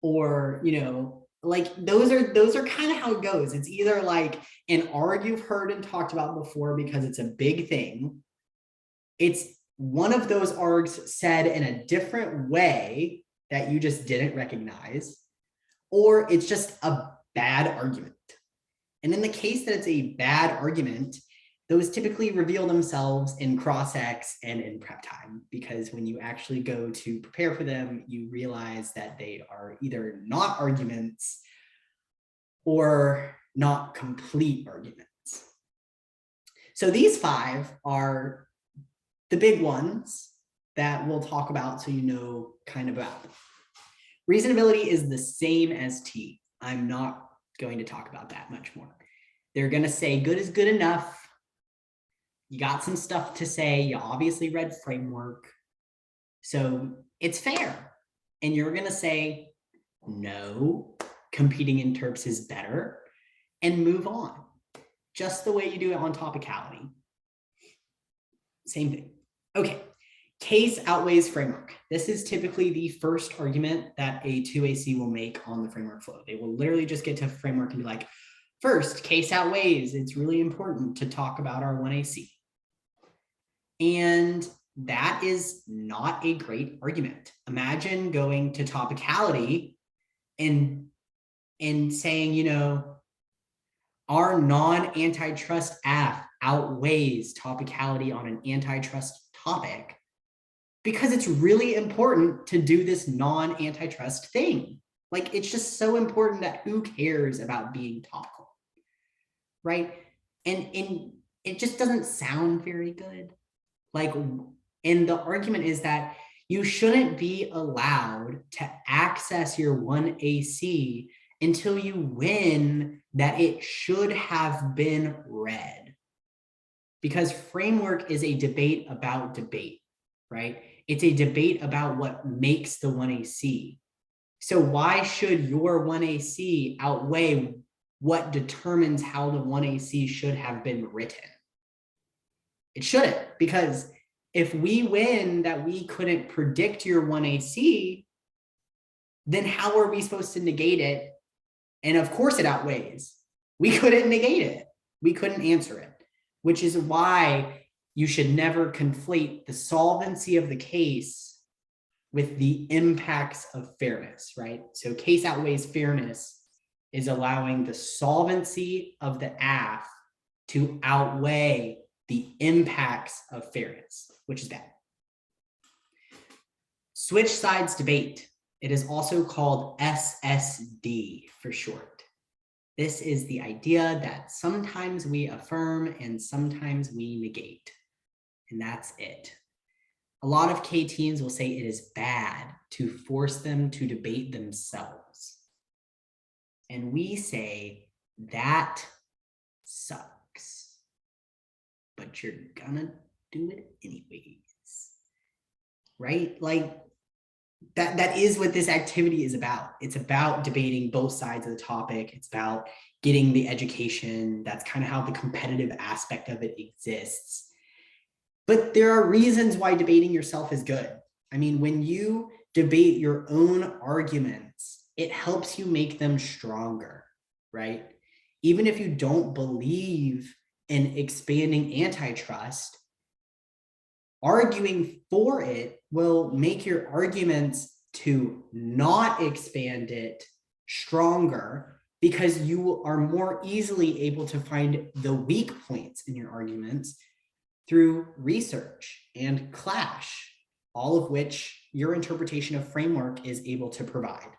Or, you know, like those are kind of how it goes. It's either like an arg you've heard and talked about before because it's a big thing. It's one of those args said in a different way that you just didn't recognize, or it's just a bad argument. And in the case that it's a bad argument, those typically reveal themselves in cross-ex and in prep time, because when you actually go to prepare for them, you realize that they are either not arguments or not complete arguments. So these 5 are the big ones that we'll talk about so you know kind of about them. Reasonability is the same as T. I'm not going to talk about that much more. They're going to say good is good enough. You got some stuff to say. You obviously read framework. So it's fair. And you're going to say, no, competing interps is better, and move on. Just the way you do it on topicality. Same thing. Okay. Case outweighs framework. This is typically the first argument that a 2AC will make on the framework flow. They will literally just get to framework and be like, first, case outweighs. It's really important to talk about our 1AC. And that is not a great argument. Imagine going to topicality and saying, you know, our non-antitrust AF outweighs topicality on an antitrust topic because it's really important to do this non-antitrust thing. Like, it's just so important that who cares about being topical, right? And it just doesn't sound very good. Like, and the argument is that you shouldn't be allowed to access your 1AC until you win that it should have been read. Because framework is a debate about debate, right? It's a debate about what makes the 1AC. So why should your 1AC outweigh what determines how the 1AC should have been written? It shouldn't, because if we win that we couldn't predict your 1AC, then how are we supposed to negate it? And of course it outweighs. We couldn't negate it. We couldn't answer it, which is why you should never conflate the solvency of the case with the impacts of fairness, right? So case outweighs fairness is allowing the solvency of the AF to outweigh the impacts of fairness, which is bad. Switch sides debate. It is also called SSD for short. This is the idea that sometimes we affirm and sometimes we negate, and that's it. A lot of K teams will say it is bad to force them to debate themselves. And we say that sucks, but you're gonna do it anyways, right? Like that is what this activity is about. It's about debating both sides of the topic. It's about getting the education. That's kind of how the competitive aspect of it exists. But there are reasons why debating yourself is good. I mean, when you debate your own arguments, it helps you make them stronger, right? Even if you don't believe in expanding antitrust, arguing for it will make your arguments to not expand it stronger, because you are more easily able to find the weak points in your arguments through research and clash, all of which your interpretation of framework is able to provide.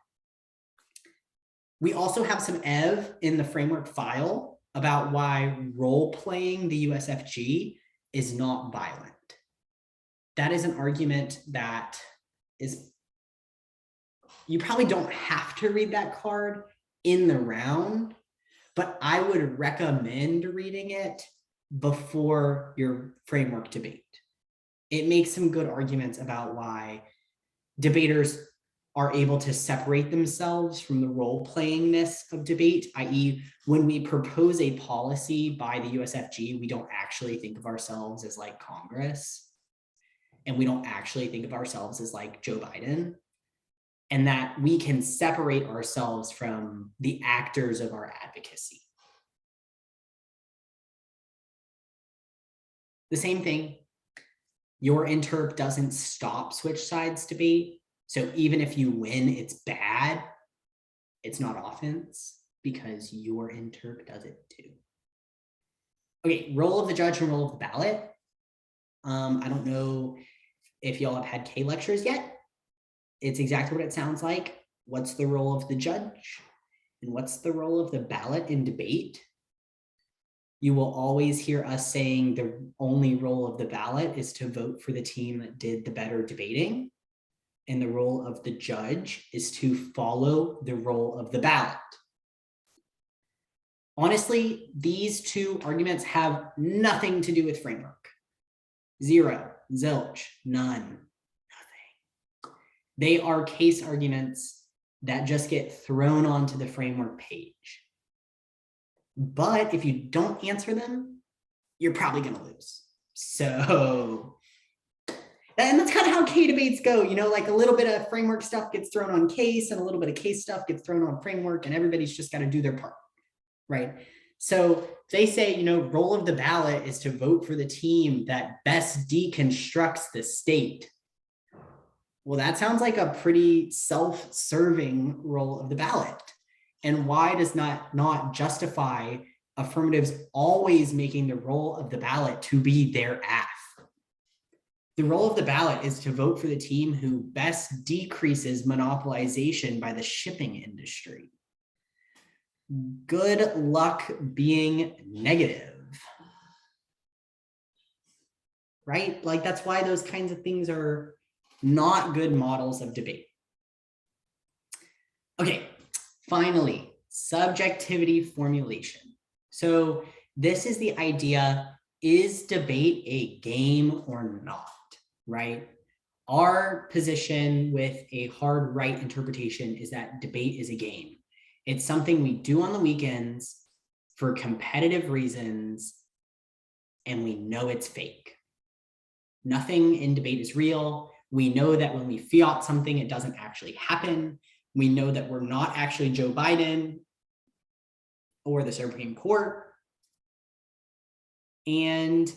We also have some EV in the framework file about why role-playing the USFG is not violent. That is an argument that is, you probably don't have to read that card in the round, but I would recommend reading it before your framework debate. It makes some good arguments about why debaters are able to separate themselves from the role-playingness of debate, i.e. when we propose a policy by the USFG, we don't actually think of ourselves as like Congress, and we don't actually think of ourselves as like Joe Biden, and that we can separate ourselves from the actors of our advocacy. The same thing, your interp doesn't stop switch sides debate. So even if you win, it's bad. It's not offense because your interp does it too. Okay, role of the judge and role of the ballot. I don't know if y'all have had K lectures yet. It's exactly what it sounds like. What's the role of the judge? And what's the role of the ballot in debate? You will always hear us saying the only role of the ballot is to vote for the team that did the better debating. And the role of the judge is to follow the role of the ballot. Honestly, these two arguments have nothing to do with framework. Zero, zilch, none, nothing. They are case arguments that just get thrown onto the framework page. But if you don't answer them, you're probably going to lose. So, and that's kind of how K debates go, you know, like a little bit of framework stuff gets thrown on case and a little bit of case stuff gets thrown on framework, and everybody's just got to do their part, right? So they say, you know, role of the ballot is to vote for the team that best deconstructs the state. Well, that sounds like a pretty self-serving role of the ballot. And why does not justify affirmatives always making the role of the ballot to be their AF? The role of the ballot is to vote for the team who best decreases monopolization by the shipping industry. Good luck being negative. Right? Like that's why those kinds of things are not good models of debate. Okay, finally, subjectivity formulation. So this is the idea, is debate a game or not, right? Our position with a hard right interpretation is that debate is a game. It's something we do on the weekends for competitive reasons, and we know it's fake. Nothing in debate is real. We know that when we fiat something, it doesn't actually happen. We know that we're not actually Joe Biden or the Supreme Court. And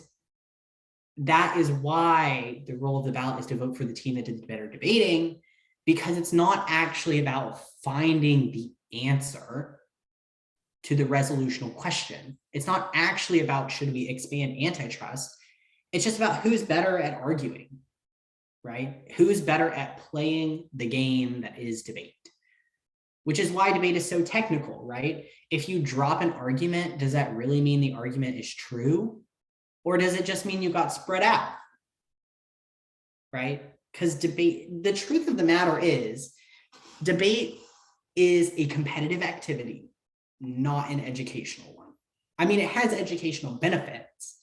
that is why the role of the ballot is to vote for the team that did better debating, because it's not actually about finding the answer to the resolutional question. It's not actually about should we expand antitrust. It's just about who's better at arguing, right? Who's better at playing the game that is debate, which is why debate is so technical, right? If you drop an argument, does that really mean the argument is true? Or does it just mean you got spread out, right? Because debate, the truth of the matter is, debate is a competitive activity, not an educational one. I mean, it has educational benefits,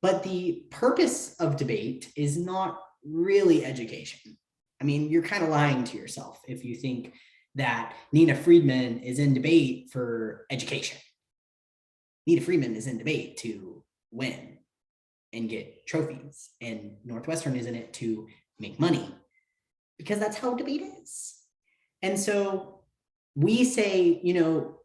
but the purpose of debate is not really education. I mean, you're kind of lying to yourself if you think that Nina Friedman is in debate for education. Nina Friedman is in debate to win and get trophies, and Northwestern is in it to make money, because that's how debate is. And so we say, you know,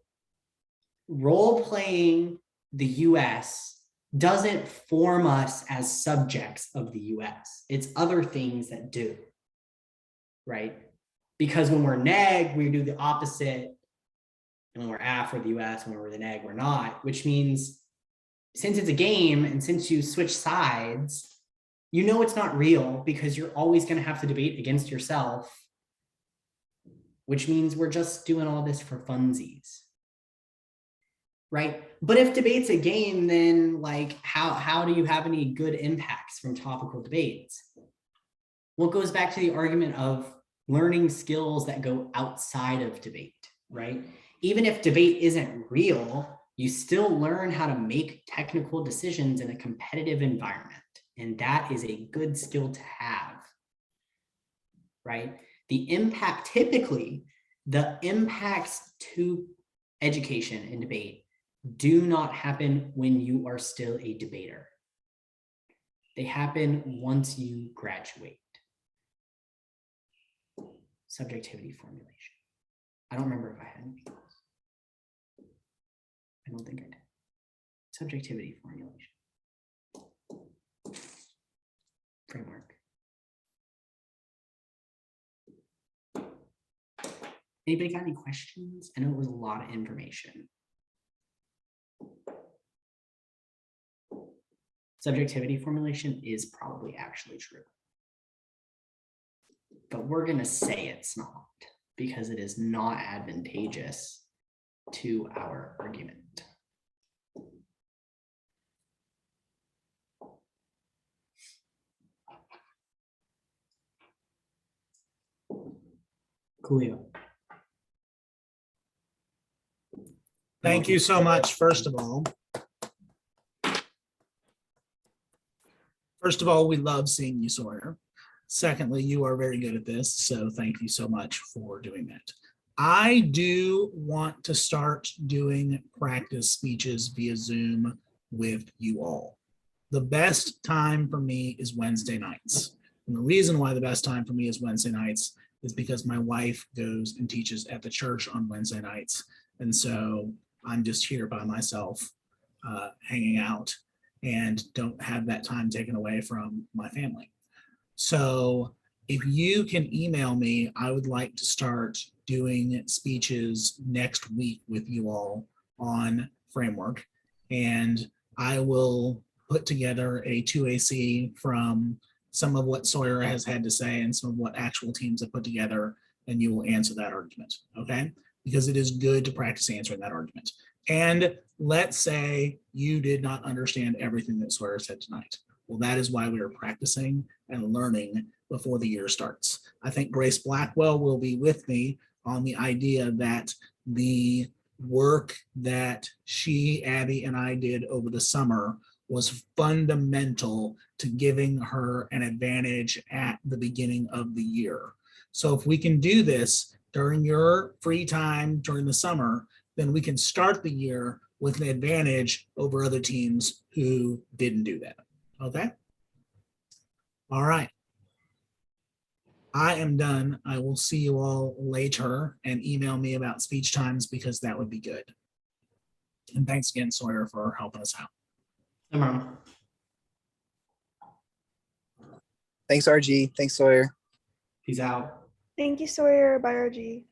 role playing the US doesn't form us as subjects of the US. It's other things that do, right? Because when we're neg, we do the opposite. And when we're AF, we're the US, and when we're the neg, we're not, which means since it's a game and since you switch sides, you know it's not real because you're always going to have to debate against yourself, which means we're just doing all this for funsies. Right? But if debate's a game, then like how do you have any good impacts from topical debates? Well, it goes back to the argument of learning skills that go outside of debate, right? Even if debate isn't real, you still learn how to make technical decisions in a competitive environment. And that is a good skill to have, right? The impact, typically, the impacts to education and debate do not happen when you are still a debater. They happen once you graduate. Subjectivity formulation. I don't remember if I had anything else. I don't think I did. Subjectivity formulation. Framework. Anybody got any questions? I know it was a lot of information. Subjectivity formulation is probably actually true. But we're going to say it's not because it is not advantageous to our argument. Coolio. Thank you so much, first of all. First of all, we love seeing you, Sawyer. Secondly, you are very good at this, so thank you so much for doing that. I do want to start doing practice speeches via Zoom with you all. The best time for me is Wednesday nights. And the reason why the best time for me is Wednesday nights is because my wife goes and teaches at the church on Wednesday nights. And so I'm just here by myself, hanging out, and don't have that time taken away from my family. So if you can email me, I would like to start doing speeches next week with you all on Framework. And I will put together a 2AC from some of what Sawyer has had to say and some of what actual teams have put together, and you will answer that argument, okay? Because it is good to practice answering that argument. And let's say you did not understand everything that Sawyer said tonight. Well, that is why we are practicing and learning before the year starts. I think Grace Blackwell will be with me on the idea that the work that she, Abby, and I did over the summer was fundamental to giving her an advantage at the beginning of the year. So if we can do this during your free time during the summer, then we can start the year with an advantage over other teams who didn't do that. Okay? All right. I am done. I will see you all later, and email me about speech times because that would be good. And thanks again, Sawyer, for helping us out. No problem. Thanks, RG. Thanks, Sawyer. Peace out. Thank you, Sawyer. Bye, RG.